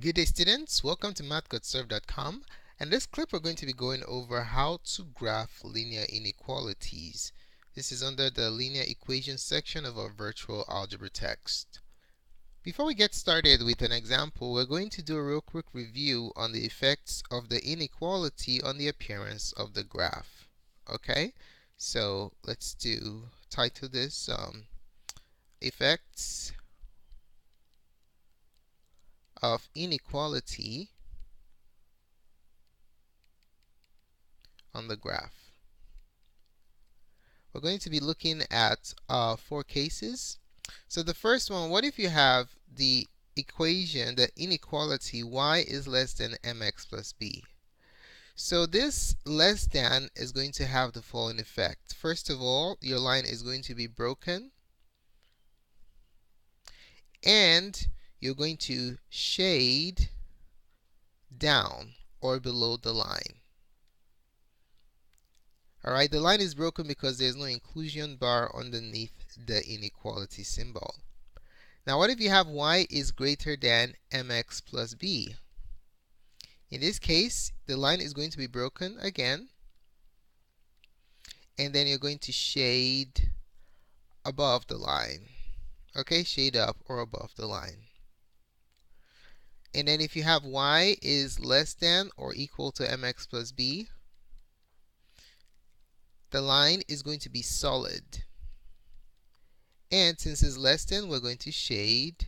Good day, students. Welcome to mathgotserved.com. And this clip we're going to be going over how to graph linear inequalities. This is under the linear equations section of our virtual algebra text. Before we get started with an example, we're going to do a real quick review on the effects of the inequality on the appearance of the graph. Okay, so let's title this effects of inequality on the graph. We're going to be looking at 4 cases. So the first one, what if you have the equation, the inequality y is less than mx plus b? So this less than is going to have the following effect. First of all, your line is going to be broken, and you're going to shade down or below the line. Alright, the line is broken because there's no inclusion bar underneath the inequality symbol. Now what if you have y is greater than mx plus b? In this case, the line is going to be broken again, and then you're going to shade above the line. Okay, shade up or above the line. And then if you have y is less than or equal to mx plus b, the line is going to be solid. And since it's less than, we're going to shade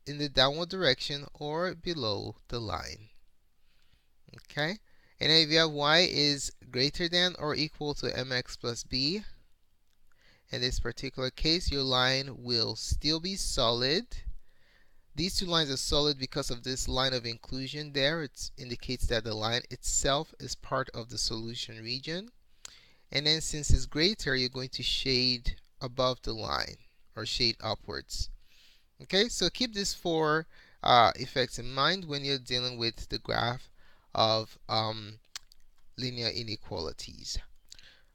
in the downward direction or below the line. Okay? And then if you have y is greater than or equal to mx plus b, in this particular case, your line will still be solid. These two lines are solid because of this line of inclusion there. It indicates that the line itself is part of the solution region. And then since it's greater, you're going to shade above the line or shade upwards. Okay, so keep these 4 effects in mind when you're dealing with the graph of linear inequalities.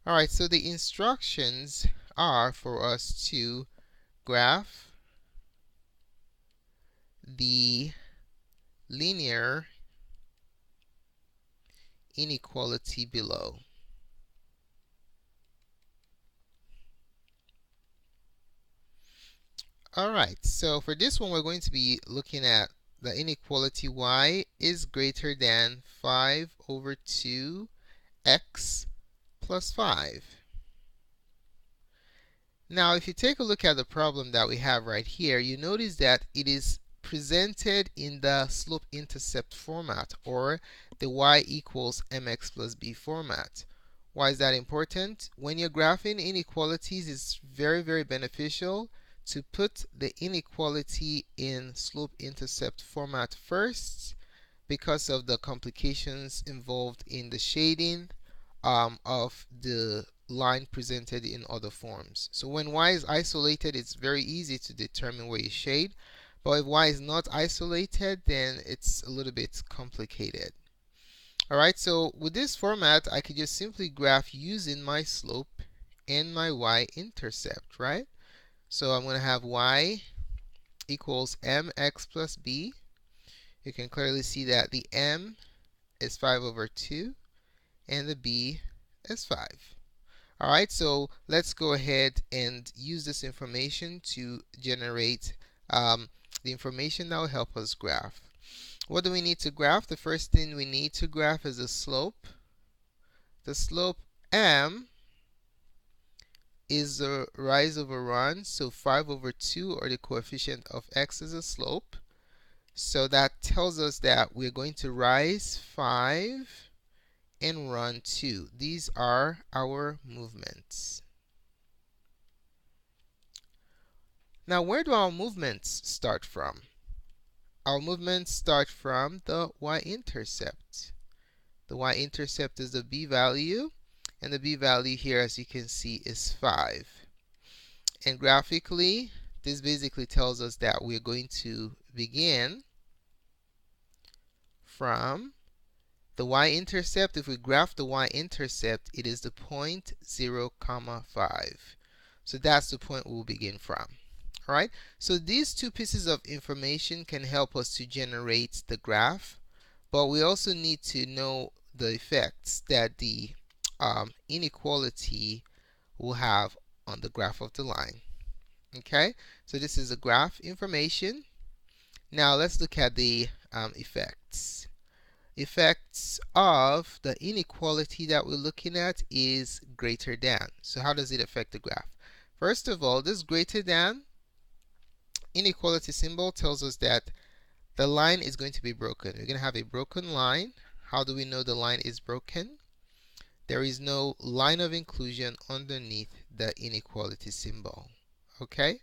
Alright, so the instructions are for us to graph the linear inequality below. Alright, so for this one we're going to be looking at the inequality y is greater than 5 over 2x plus 5. Now if you take a look at the problem that we have right here, you notice that it is presented in the slope-intercept format, or the y equals mx plus b format. Why is that important? When you're graphing inequalities, it's very beneficial to put the inequality in slope-intercept format first because of the complications involved in the shading of the line presented in other forms. So when y is isolated, it's very easy to determine where you shade. But if y is not isolated, then it's a little bit complicated. Alright, so with this format, I could just simply graph using my slope and my y-intercept, right? So I'm going to have y equals mx plus b. You can clearly see that the m is 5 over 2 and the b is 5. Alright, so let's go ahead and use this information to generate the information that will help us graph. What do we need to graph? The first thing we need to graph is the slope. The slope m is the rise over run, so 5 over 2, or the coefficient of x, is a slope. So that tells us that we're going to rise 5 and run 2. These are our movements. Now, where do our movements start from? Our movements start from the y-intercept. The y-intercept is the b value, and the b value here, as you can see, is 5. And graphically, this basically tells us that we're going to begin from the y-intercept. If we graph the y-intercept, it is the point 0, 5. So that's the point we'll begin from. All right, so these two pieces of information can help us to generate the graph, but we also need to know the effects that the inequality will have on the graph of the line. Okay, so this is the graph information. Now let's look at the effects. Effects of the inequality that we're looking at is greater than. So how does it affect the graph? First of all, this greater than inequality symbol tells us that the line is going to be broken. We're going to have a broken line. How do we know the line is broken? There is no line of inclusion underneath the inequality symbol. Okay?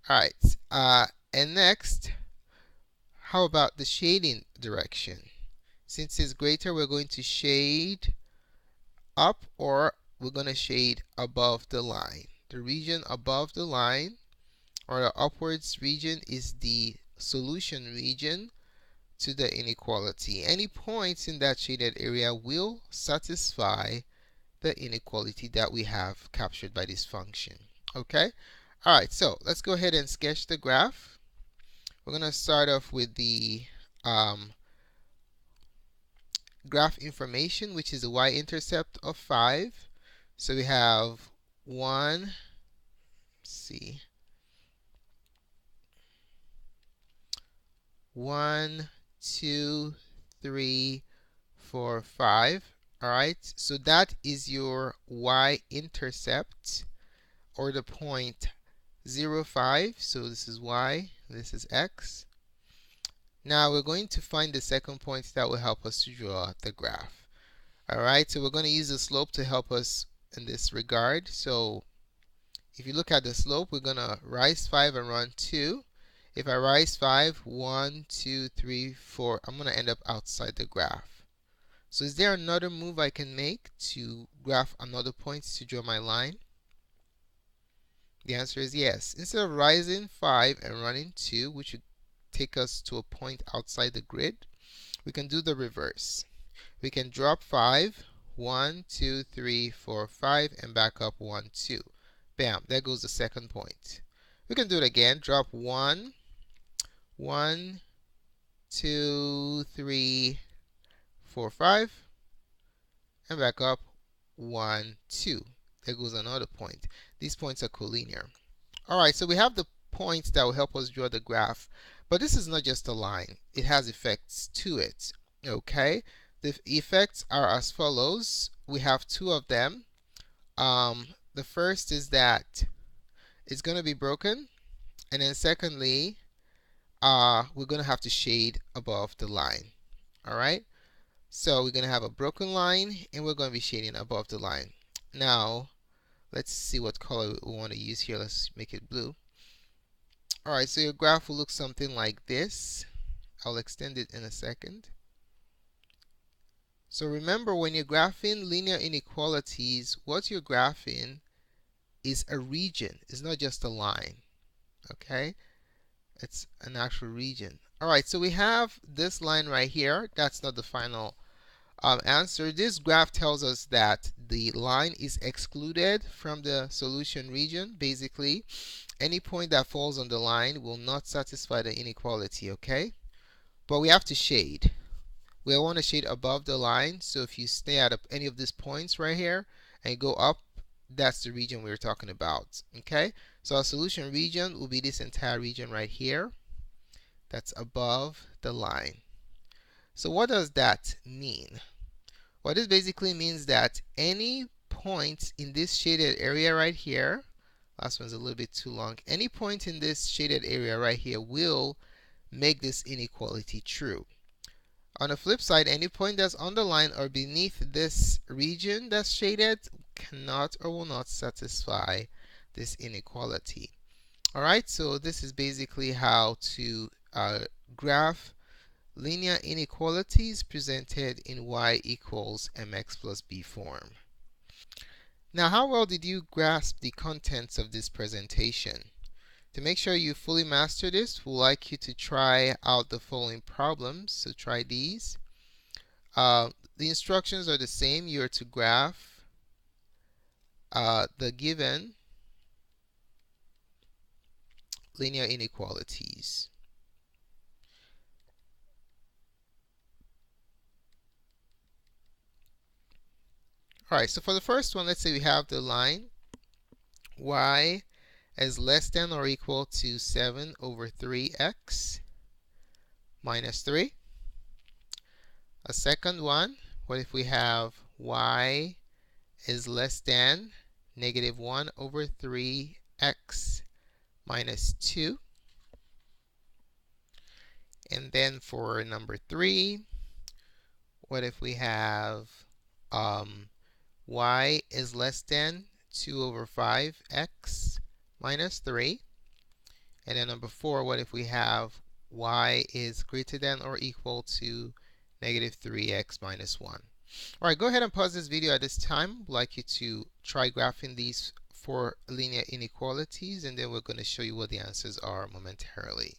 Alright. And next, how about the shading direction? Since it's greater, we're going to shade up, or we're going to shade above the line. The region above the line, or the upwards region, is the solution region to the inequality. Any points in that shaded area will satisfy the inequality that we have captured by this function. Okay? Alright, so let's go ahead and sketch the graph. We're going to start off with the graph information, which is a y-intercept of 5. So we have 1, see, 1, 2, 3, 4, 5. Alright, so that is your y-intercept, or the point 0, 5. So this is y, this is x. Now we're going to find the second point that will help us to draw the graph. Alright, so we're going to use the slope to help us in this regard. So if you look at the slope, we're going to rise 5 and run 2. If I rise 5, 1, 2, 3, 4, I'm going to end up outside the graph. So is there another move I can make to graph another point to draw my line? The answer is yes. Instead of rising 5 and running 2, which would take us to a point outside the grid, we can do the reverse. We can drop 5, 1, 2, 3, 4, 5, and back up 1, 2. Bam, there goes the second point. We can do it again. Drop 1, 1, 2, 3, 4, 5, and back up 1, 2. There goes another point. These points are collinear. Alright, so we have the points that will help us draw the graph. But this is not just a line. It has effects to it. Okay? The effects are as follows. We have two of them. The first is that it's going to be broken. And then secondly, we're going to have to shade above the line. Alright? So we're going to have a broken line, and we're going to be shading above the line. Now, let's see what color we want to use here. Let's make it blue. Alright, so your graph will look something like this. I'll extend it in a second. So remember, when you're graphing linear inequalities, what you're graphing is a region. It's not just a line. Okay? It's an actual region. Alright, so we have this line right here. That's not the final answer. This graph tells us that the line is excluded from the solution region. Basically, any point that falls on the line will not satisfy the inequality, okay? But we have to shade. We want to shade above the line, so if you stay at any of these points right here and go up, that's the region we're talking about, okay? So our solution region will be this entire region right here. That's above the line. So what does that mean? Well, this basically means that any point in this shaded area right here, last one's a little bit too long, any point in this shaded area right here will make this inequality true. On the flip side, any point that's on the line or beneath this region that's shaded cannot or will not satisfy this inequality. Alright, so this is basically how to graph linear inequalities presented in y equals mx plus b form. Now, how well did you grasp the contents of this presentation? To make sure you fully master this, we'd like you to try out the following problems. So try these. The instructions are the same. You are to graph the given linear inequalities. Alright, so for the first one, let's say we have the line y is less than or equal to 7 over 3x minus 3. A second one, what if we have y is less than negative 1 over 3x minus 2. And then for number 3, what if we have y is less than 2 over 5x minus 3. And then number 4, what if we have y is greater than or equal to negative 3x minus 1. Alright, go ahead and pause this video at this time. I'd like you to try graphing these 4 linear inequalities, and then we're going to show you what the answers are momentarily.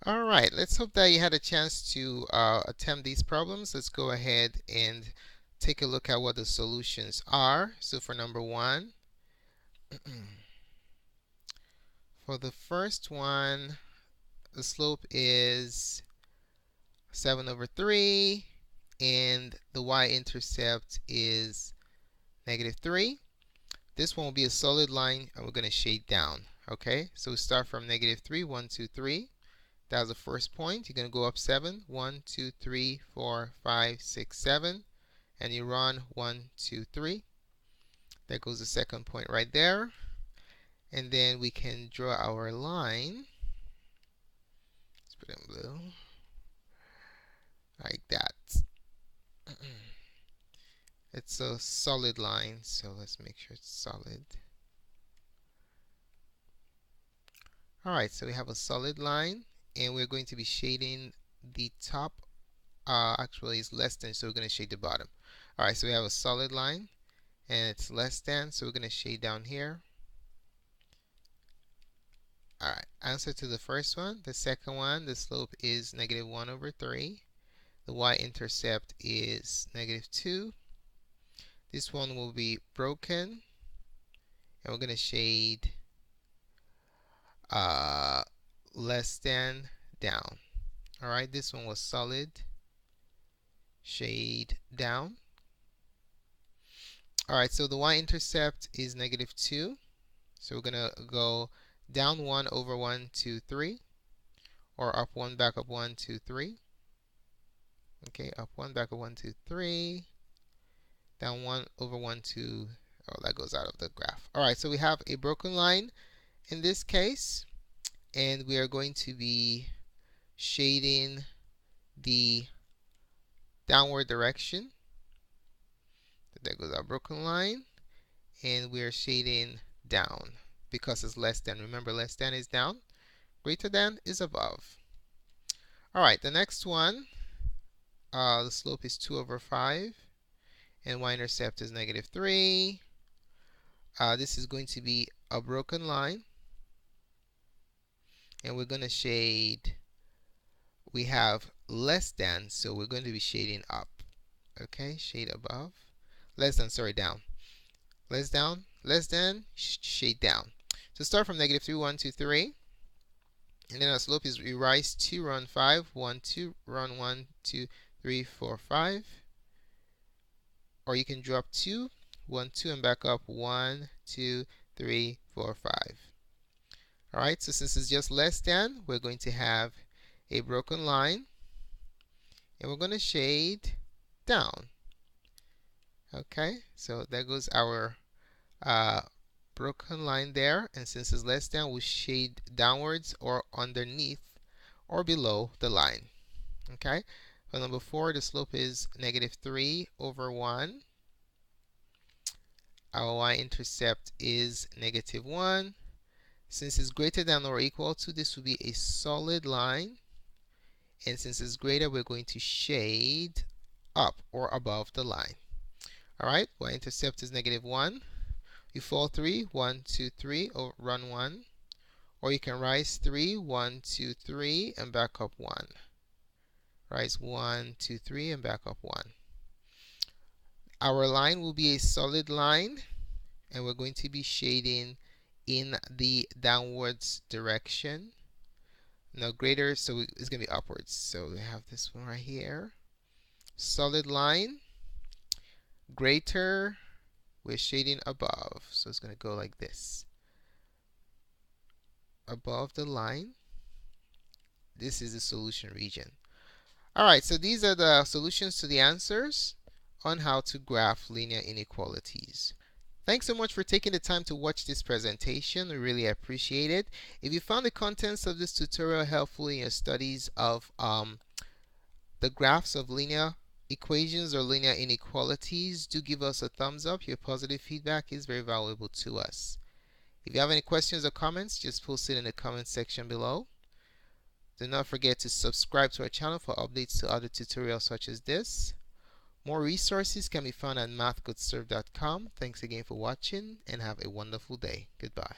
Alright, let's hope that you had a chance to attempt these problems. Let's go ahead and take a look at what the solutions are. So for number 1, for the first one, the slope is 7 over 3, and the y-intercept is negative 3. This one will be a solid line, and we're going to shade down. Okay, so we start from negative 3, 1, 2, 3. That was the first point. You're going to go up 7, 1, 2, 3, 4, 5, 6, 7, and you run 1, 2, 3. There goes the second point right there. And then we can draw our line. Let's put it in blue. Like that. It's a solid line, so let's make sure it's solid. Alright, so we have a solid line, and we're going to be shading the top. Actually, it's less than, so we're going to shade the bottom. Alright, so we have a solid line, and it's less than, so we're going to shade down here. Alright, answer to the first one. The second one, the slope is negative 1 over 3. The y-intercept is negative 2. This one will be broken, and we're going to shade less than down. Alright, this one was solid. Shade down. Alright, so the y-intercept is negative 2. So we're going to go down 1 over 1, 2, 3. Or up 1, back up 1, 2, 3. Okay, up 1, back up 1, 2, 3. Down 1 over 1, 2. Oh, that goes out of the graph. Alright, so we have a broken line in this case. And we are going to be shading the downward direction. There goes our broken line. And we are shading down because it's less than. Remember, less than is down. Greater than is above. Alright, the next one, the slope is 2 over 5. And y-intercept is negative 3. This is going to be a broken line. And we're going to shade, we have less than, so we're going to be shading up. Okay, shade above. Less than, sorry, down. Less down, less than, shade down. So start from negative 3, 1, 2, 3. And then our slope is we rise 2, run 5, 1, 2, run 1, 2, 3, 4, 5. Or you can drop 2, 1, 2, and back up 1, 2, 3, 4, 5. Alright, so since it's just less than, we're going to have a broken line. And we're going to shade down. Okay, so there goes our broken line there. And since it's less than, we'll shade downwards or underneath or below the line. Okay, for number 4, the slope is negative 3 over 1. Our y-intercept is negative 1. Since it's greater than or equal to, this will be a solid line. And since it's greater, we're going to shade up or above the line. Alright, y-intercept is negative 1. You fall 3, 1, 2, 3, or run 1. Or you can rise 3, 1, 2, 3, and back up 1. Rise 1, 2, 3, and back up 1. Our line will be a solid line, and we're going to be shading in the downwards direction. Now greater, so it's going to be upwards. So we have this one right here. Solid line, greater, we're shading above. So it's going to go like this. Above the line, this is the solution region. Alright, so these are the solutions to the answers on how to graph linear inequalities. Thanks so much for taking the time to watch this presentation. We really appreciate it. If you found the contents of this tutorial helpful in your studies of the graphs of linear equations or linear inequalities, do give us a thumbs up. Your positive feedback is very valuable to us. If you have any questions or comments, just post it in the comment section below. Do not forget to subscribe to our channel for updates to other tutorials such as this. More resources can be found at mathgotserved.com. Thanks again for watching and have a wonderful day. Goodbye.